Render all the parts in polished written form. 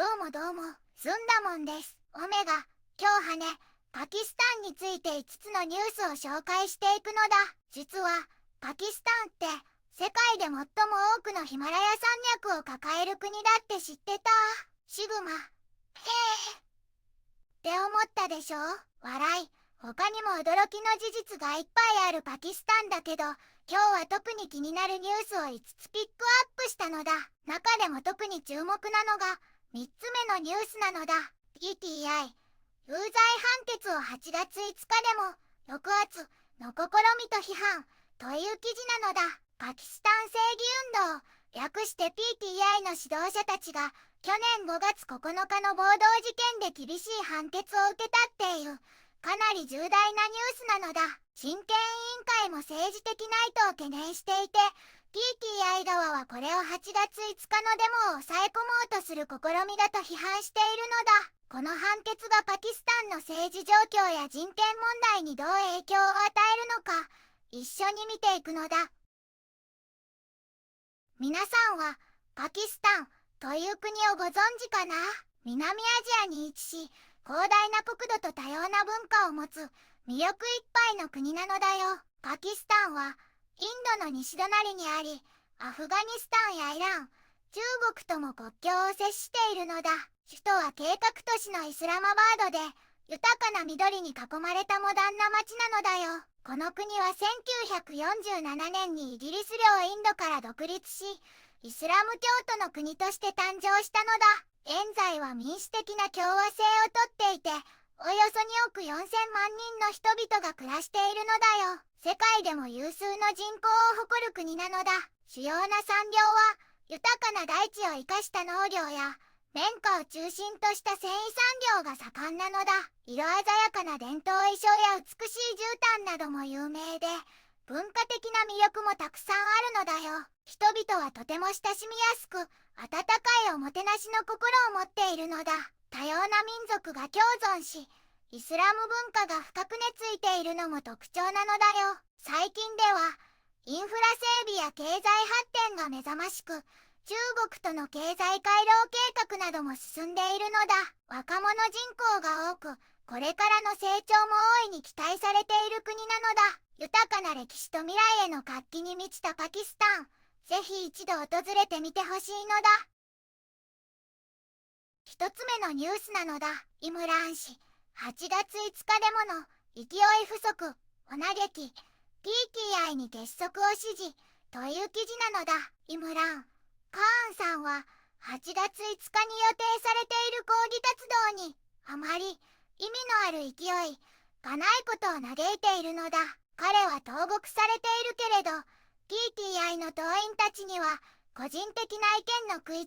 どうもどうも、ずんだもんです。オメガ、今日はね、パキスタンについて5つのニュースを紹介していくのだ。実は、パキスタンって、世界で最も多くのヒマラヤ山脈を抱える国だって知ってた？シグマ。へえ。って思ったでしょ？笑い。他にも驚きの事実がいっぱいあるパキスタンだけど、今日は特に気になるニュースを5つピックアップしたのだ。中でも特に注目なのが、3つ目のニュースなのだ。PTI、有罪判決を8月5日でも、抑圧の試みと批判という記事なのだ。パキスタン正義運動、略して PTI の指導者たちが、去年5月9日の暴動事件で厳しい判決を受けたっていう、かなり重大なニュースなのだ。人権委員会も政治的ナイトを懸念していて、PTI 側はこれを8月5日のデモを抑え込もうとする試みだと批判しているのだ。この判決がパキスタンの政治状況や人権問題にどう影響を与えるのか、一緒に見ていくのだ。皆さんはパキスタンという国をご存知かな？南アジアに位置し、広大な国土と多様な文化を持つ魅力いっぱいの国なのだよ。パキスタンはインドの西隣にあり、アフガニスタンやイラン、中国とも国境を接しているのだ。首都は計画都市のイスラマバードで、豊かな緑に囲まれたモダンな街なのだよ。この国は1947年にイギリス領インドから独立し、イスラム教徒の国として誕生したのだ。現在は民主的な共和制をとっていて、およそ2億4千万人の人々が暮らしているのだよ。世界でも有数の人口を誇る国なのだ。主要な産業は、豊かな大地を生かした農業や、綿花を中心とした繊維産業が盛んなのだ。色鮮やかな伝統衣装や美しい絨毯なども有名で、文化的な魅力もたくさんあるのだよ。人々はとても親しみやすく、温かいおもてなしの心を持っているのだ。多様な民族が共存し、イスラム文化が深く根付いているのも特徴なのだよ。最近では、インフラ整備や経済発展が目覚ましく、中国との経済回廊計画なども進んでいるのだ。若者人口が多く、これからの成長も大いに期待されている国なのだ。豊かな歴史と未来への活気に満ちたパキスタン、ぜひ一度訪れてみてほしいのだ。一つ目のニュースなのだ。イムラン氏、8月5日デモの勢い不足、お嘆き、PTI に結束を指示という記事なのだ。イムラン・カーンさんは8月5日に予定されている抗議活動にあまり意味のある勢いがないことを嘆いているのだ。彼は投獄されているけれど、PTI の党員たちには個人的な意見の食い違いを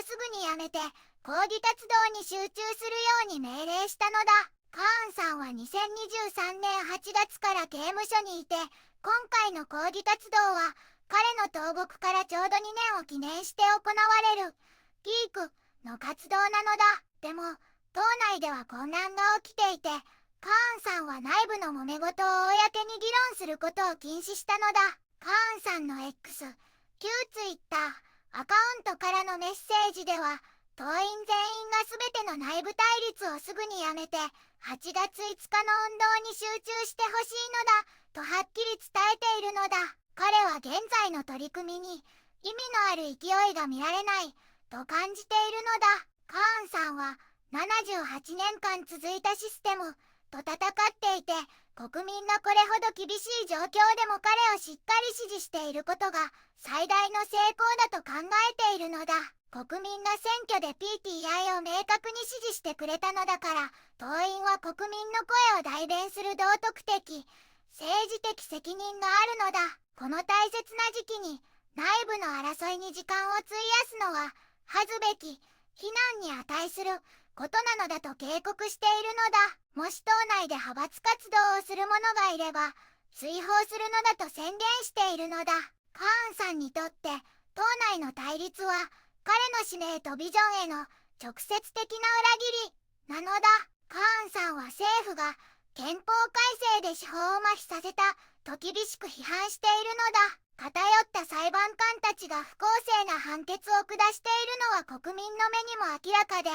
すぐにやめて抗議活動に集中するように命令したのだ。カーンさんは2023年8月から刑務所にいて、今回の抗議活動は彼の投獄からちょうど2年を記念して行われるピークの活動なのだ。でも党内では混乱が起きていて、カーンさんは内部の揉め事を公に議論することを禁止したのだ。カーンさんの X、旧 Twitter アカウントからのメッセージでは、党員全員が全ての内部対立をすぐにやめて、8月5日の運動に集中してほしいのだ、とはっきり伝えているのだ。彼は現在の取り組みに意味のある勢いが見られないと感じているのだ。カーンさんは78年間続いたシステムと戦っていて、国民がこれほど厳しい状況でも彼をしっかり支持していることが最大の成功だと考えているのだ。国民が選挙で PTI を明確に支持してくれたのだから、党員は国民の声を代弁する道徳的、政治的責任があるのだ。この大切な時期に内部の争いに時間を費やすのは恥ずべき、非難に値することなのだと警告しているのだ。もし党内で派閥活動をする者がいれば追放するのだと宣言しているのだ。カーンさんにとって党内の対立は彼の使命とビジョンへの直接的な裏切りなのだ。カーンさんは政府が憲法改正で司法を麻痺させたと厳しく批判しているのだ。偏った裁判官たちが不公正な判決を下しているのは国民の目にも明らかで、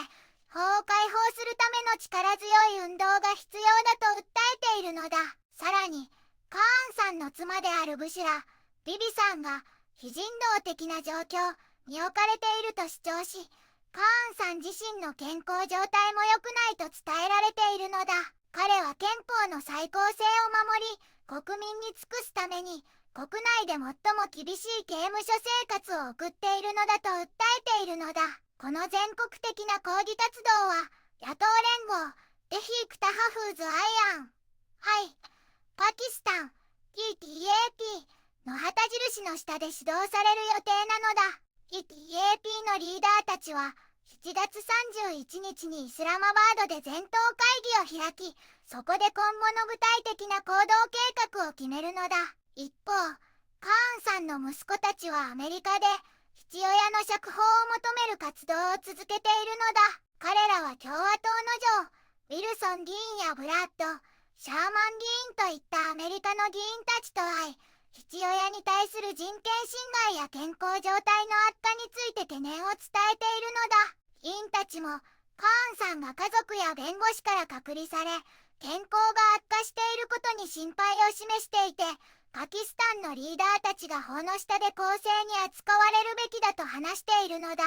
法を解放するための力強い運動が必要だと訴えているのだ。さらに、カーンさんの妻であるブシュラ・ビビさんが非人道的な状況に置かれていると主張し、カーンさん自身の健康状態も良くないと伝えられているのだ。彼は憲法の最高性を守り、国民に尽くすために、国内で最も厳しい刑務所生活を送っているのだと訴えているのだ。この全国的な抗議活動は、野党連合、テヒークタハフーズアイアン、はい、パキスタン、TTAP の旗印の下で指導される予定なのだ。TTAP のリーダーたちは、7月31日にイスラマバードで全党会議を開き、そこで今後の具体的な行動計画を決めるのだ。一方、カーンさんの息子たちはアメリカで父親の釈放を求める活動を続けているのだ。彼らは共和党のジョー・ウィルソン議員やブラッド・シャーマン議員といったアメリカの議員たちと会い、父親に対する人権侵害や健康状態の悪化について懸念を伝えているのだ。議員たちもカーンさんが家族や弁護士から隔離され、健康が悪化していることに心配を示していて、パキスタンのリーダーたちが法の下で公正に扱われるべきだと話しているのだ。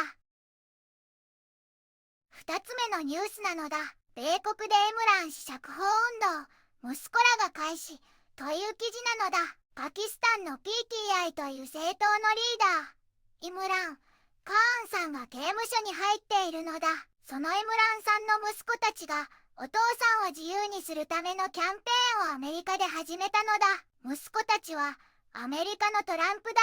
2つ目のニュースなのだ。米国でイムラン氏釈放運動、息子らが開始という記事なのだ。パキスタンの PTI という政党のリーダー、イムラン・カーンさんが刑務所に入っているのだ。そのイムランさんの息子たちがお父さんを自由にするためのキャンペーンをアメリカで始めたのだ。息子たちはアメリカのトランプ大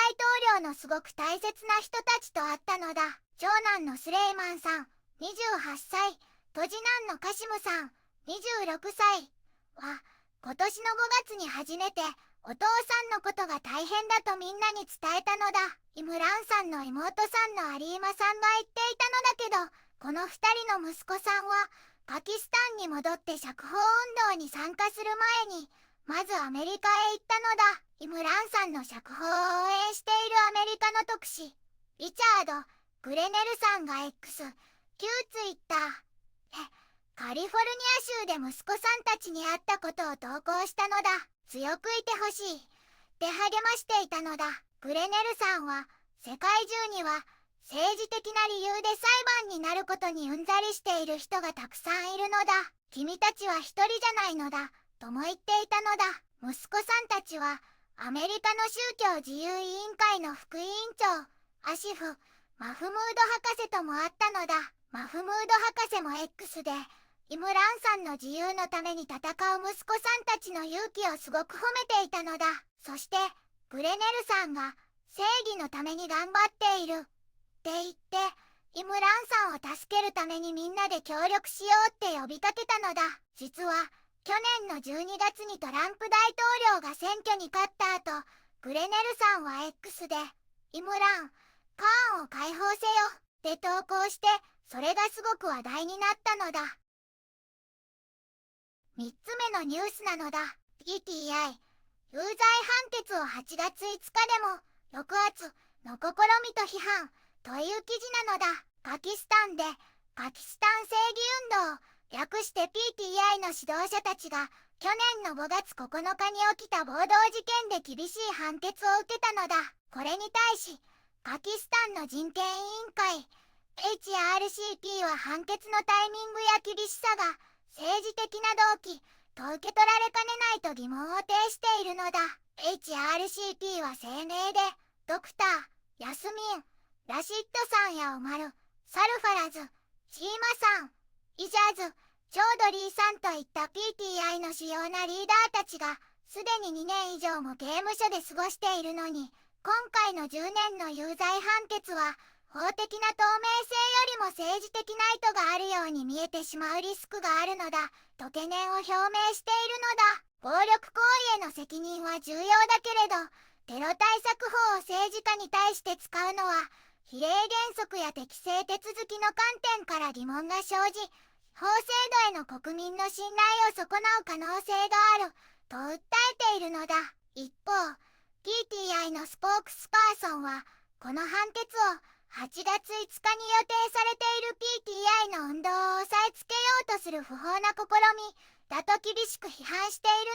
統領のすごく大切な人たちと会ったのだ。長男のスレイマンさん28歳と次男のカシムさん26歳は今年の5月に初めてお父さんのことが大変だとみんなに伝えたのだ。イムランさんの妹さんのアリーマさんが言っていたのだけど、この2人の息子さんはパキスタンに戻って釈放運動に参加する前にまずアメリカへ行ったのだ。イムランさんの釈放を応援しているアメリカの特使リチャード・グレネルさんが X 旧ツイッターカリフォルニア州で息子さんたちに会ったことを投稿したのだ。強くいてほしいって励ましていたのだ。グレネルさんは世界中には政治的な理由で裁判になることにうんざりしている人がたくさんいるのだ。君たちは一人じゃないのだとも言っていたのだ。息子さんたちはアメリカの宗教自由委員会の副委員長アシフ・マフムード博士とも会ったのだ。マフムード博士も X でイムランさんの自由のために戦う息子さんたちの勇気をすごく褒めていたのだ。そしてグレネルさんが正義のために頑張っているって言ってイムランさんを助けるためにみんなで協力しようって呼びかけたのだ。実は去年の12月にトランプ大統領が選挙に勝った後、グレネルさんは X でイムラン・カーンを解放せよって投稿して、それがすごく話題になったのだ。3つ目のニュースなのだ。PTI 有罪判決を8月5日でも抑圧の試みと批判という記事なのだ。パキスタンでパキスタン正義運動略して PTI の指導者たちが去年の5月9日に起きた暴動事件で厳しい判決を受けたのだ。これに対しパキスタンの人権委員会 HRCP は判決のタイミングや厳しさが政治的な動機と受け取られかねないと疑問を呈しているのだ。 HRCP は声明でドクター、ヤスミン、ラシッドさんやオマル、サルファラズ、シーマさん、イジャズ、チョードリーさんといった PTI の主要なリーダーたちがすでに2年以上も刑務所で過ごしているのに、今回の10年の有罪判決は法的な透明性よりも政治的な意図があるように見えてしまうリスクがあるのだと懸念を表明しているのだ。暴力行為への責任は重要だけれど、テロ対策法を政治家に対して使うのは比例原則や適正手続きの観点から疑問が生じ、法制度への国民の信頼を損なう可能性があると訴えているのだ。一方、PTI のスポークスパーソンは、この判決を8月5日に予定されている PTI の運動を押さえつけようとする不法な試みだと厳しく批判している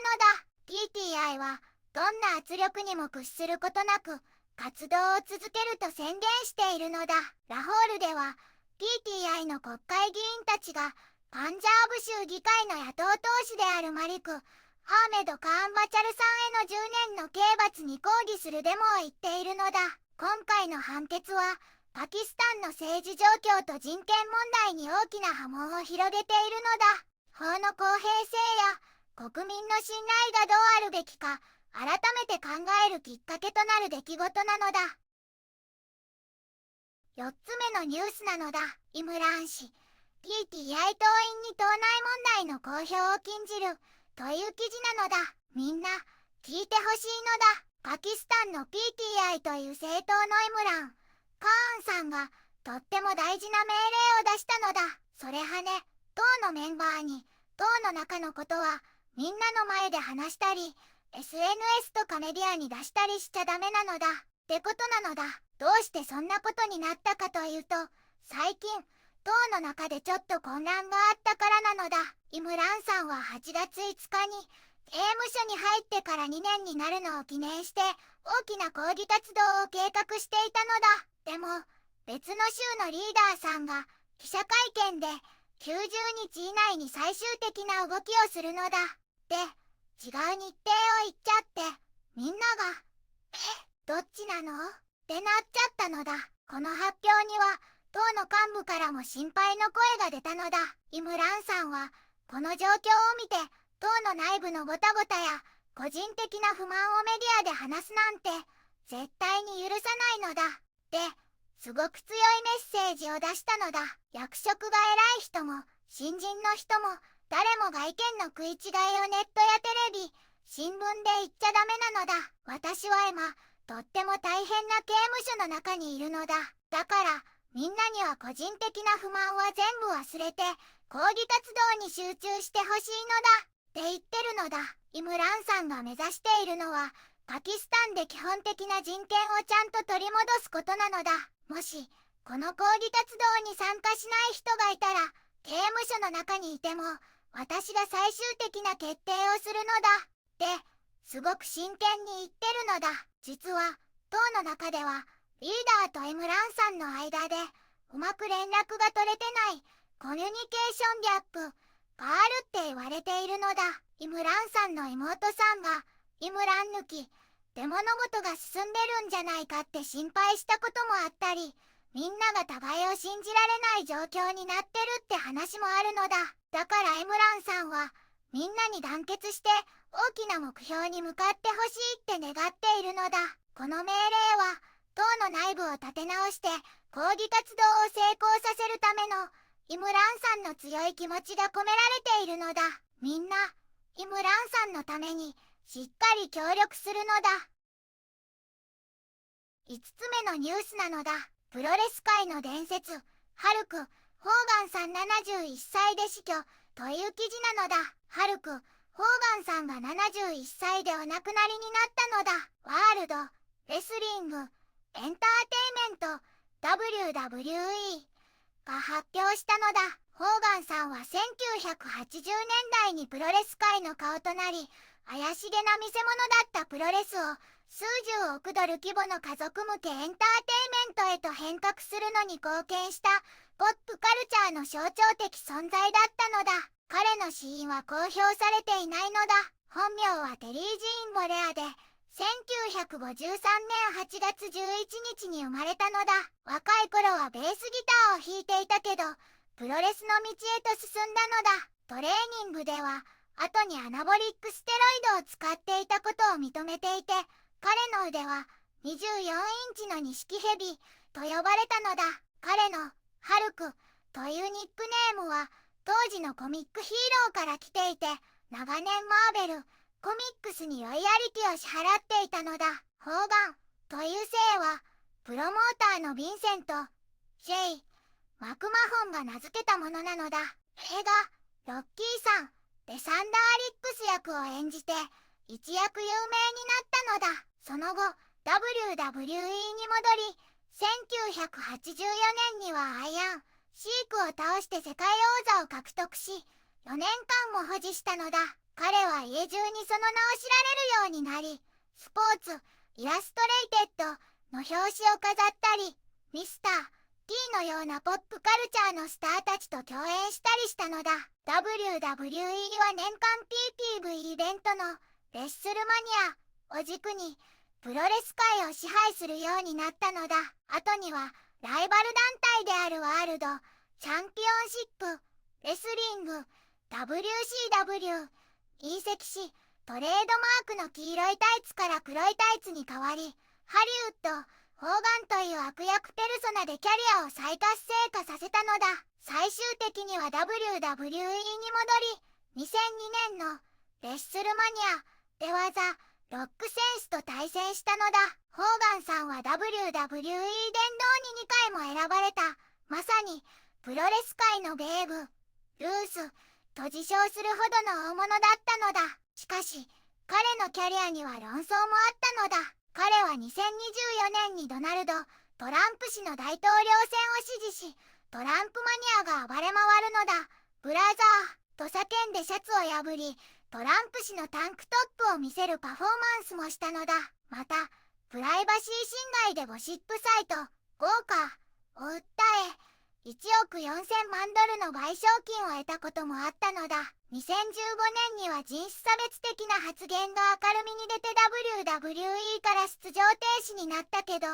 のだ。PTI はどんな圧力にも屈することなく活動を続けると宣言しているのだ。ラホールでは PTI の国会議員たちがパンジャーブ州議会の野党党首であるマリク・ハーメド・カーンバチャルさんへの10年の刑罰に抗議するデモを言っているのだ。今回の判決はパキスタンの政治状況と人権問題に大きな波紋を広げているのだ。法の公平性や国民の信頼がどうあるべきか改めて考えるきっかけとなる出来事なのだ。4つ目のニュースなのだ。イムラーン氏 PTI 党員に党内問題の公表を禁じるという記事なのだ。みんな聞いてほしいのだ。パキスタンの PTI という政党のイムラン・カーンさんがとっても大事な命令を出したのだ。それはね、党のメンバーに党の中のことはみんなの前で話したり SNS とかメディアに出したりしちゃダメなのだってことなのだ。どうしてそんなことになったかというと、最近党の中でちょっと混乱があったからなのだ。イムランさんは8月5日に刑務所に入ってから2年になるのを記念して大きな抗議活動を計画していたのだ。でも別の州のリーダーさんが記者会見で90日以内に最終的な動きをするのだって違う日程を言っちゃって、みんながどっちなのってなっちゃったのだ。この発表には党の幹部からも心配の声が出たのだ。イムランさんはこの状況を見て党の内部のごたごたや個人的な不満をメディアで話すなんて絶対に許さないのだってすごく強いメッセージを出したのだ。役職が偉い人も新人の人も誰もが意見の食い違いをネットやテレビ、新聞で言っちゃダメなのだ。私は今とっても大変な刑務所の中にいるのだ。だからみんなには個人的な不満は全部忘れて抗議活動に集中してほしいのだって言ってるのだ。イムランさんが目指しているのはパキスタンで基本的な人権をちゃんと取り戻すことなのだ。もしこの抗議活動に参加しない人がいたら刑務所の中にいても私が最終的な決定をするのだってすごく真剣に言ってるのだ。実は党の中ではリーダーとイムランさんの間でうまく連絡が取れてないコミュニケーションギャップがあるって言われているのだ。イムランさんの妹さんがイムラン抜きで物事が進んでるんじゃないかって心配したこともあったり、みんなが互いを信じられない状況になってるって話もあるのだ。だからイムランさんはみんなに団結して大きな目標に向かってほしいって願っているのだ。この命令は党の内部を立て直して抗議活動を成功させるためのイムランさんの強い気持ちが込められているのだ。みんなイムランさんのためにしっかり協力するのだ。5つ目のニュースなのだ。プロレス界の伝説ハルク・ホーガンさん71歳で死去という記事なのだ。ハルク・ホーガンさんが71歳でお亡くなりになったのだ。ワールド・レスリング・エンターテイメント WWE が発表したのだ。ホーガンさんは1980年代にプロレス界の顔となり、怪しげな見せ物だったプロレスを数十億ドル規模の家族向けエンターテイメントへと変革するのに貢献したポップカルチャーの象徴的存在だったのだ。彼の死因は公表されていないのだ。本名はテリー・ジーン・ボレアで1953年8月11日に生まれたのだ。若い頃はベースギターを弾いていたけどプロレスの道へと進んだのだ。トレーニングでは後にアナボリックステロイドを使っていたことを認めていて、彼の腕は24インチの錦蛇と呼ばれたのだ。彼のハルクというニックネームは当時のコミックヒーローから来ていて、長年マーベルコミックスにロイヤリティを支払っていたのだ。ホーガンという姓はプロモーターのヴィンセント・ J ・マクマホンが名付けたものなのだ。映画ロッキーさんでサンダーリックス役を演じて一躍有名になったのだ。その後 WWE に戻り、1984年にはアイアン・シークを倒して世界王座を獲得し、4年間も保持したのだ。彼は家中にその名を知られるようになり、スポーツ・イラストレイテッドの表紙を飾ったり、ミスター T のようなポップカルチャーのスターたちと共演したりしたのだ。WWE は年間 PPV イベントのレッスルマニアを軸にプロレス界を支配するようになったのだ。後にはライバル団体であるワールドチャンピオンシップレスリング WCW 移籍し、トレードマークの黄色いタイツから黒いタイツに変わり、ハリウッドホーガンという悪役ペルソナでキャリアを再活性化させたのだ。最終的には WWE に戻り、2002年のレッスルマニアで技ロックセンスと対戦したのだ。ホーガンさんは WWE 殿堂に2回も選ばれた、まさにプロレス界のベーブ・ルースと自称するほどの大物だったのだ。しかし彼のキャリアには論争もあったのだ。彼は2024年にドナルド・トランプ氏の大統領選を支持し、トランプマニアが暴れ回るのだ。ブラザーと叫んでシャツを破り、トランプ氏のタンクトップを見せるパフォーマンスもしたのだ。またプライバシー侵害でゴシップサイトゴーカーを訴え、1億4000万ドルの賠償金を得たこともあったのだ。2015年には人種差別的な発言が明るみに出て WWE から出場停止になったけど、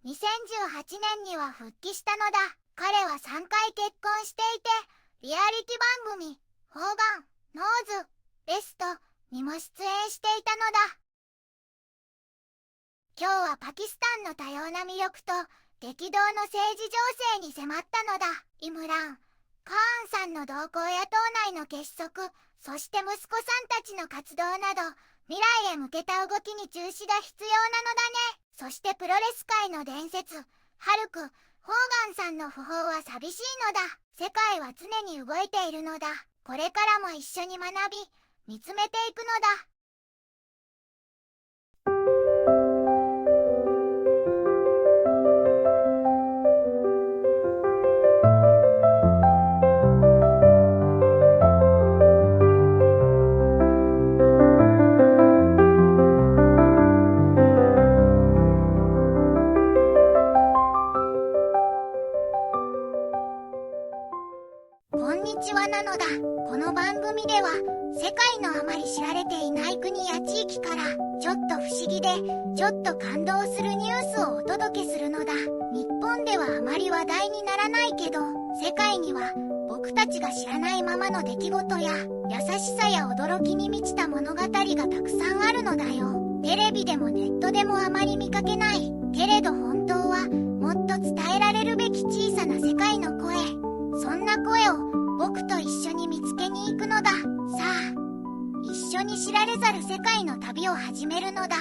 2018年には復帰したのだ。彼は3回結婚していて、リアリティ番組ホーガン・ノーズ・ベストにも出演していたのだ。今日はパキスタンの多様な魅力と激動の政治情勢に迫ったのだ。イムラン・カーンさんの動向や党内の結束、そして息子さんたちの活動など、未来へ向けた動きに注視が必要なのだね。そしてプロレス界の伝説、ハルク・ホーガンさんの訃報は寂しいのだ。世界は常に動いているのだ。これからも一緒に学び、見つめていくのだ。こんにちはなのだ。この番組では世界のあまり知られていない国や地域からちょっと不思議でちょっと感動するニュースをお届けするのだ。日本ではあまり話題にならないけど、世界には僕たちが知らないままの出来事や優しさや驚きに満ちた物語がたくさんあるのだよ。テレビでもネットでもあまり見かけない。けれど本当はもっと伝えられるべき小さな世界の声。そんな声を僕と一緒に見つけに行くのだ。さあ、一緒に知られざる世界の旅を始めるのだ。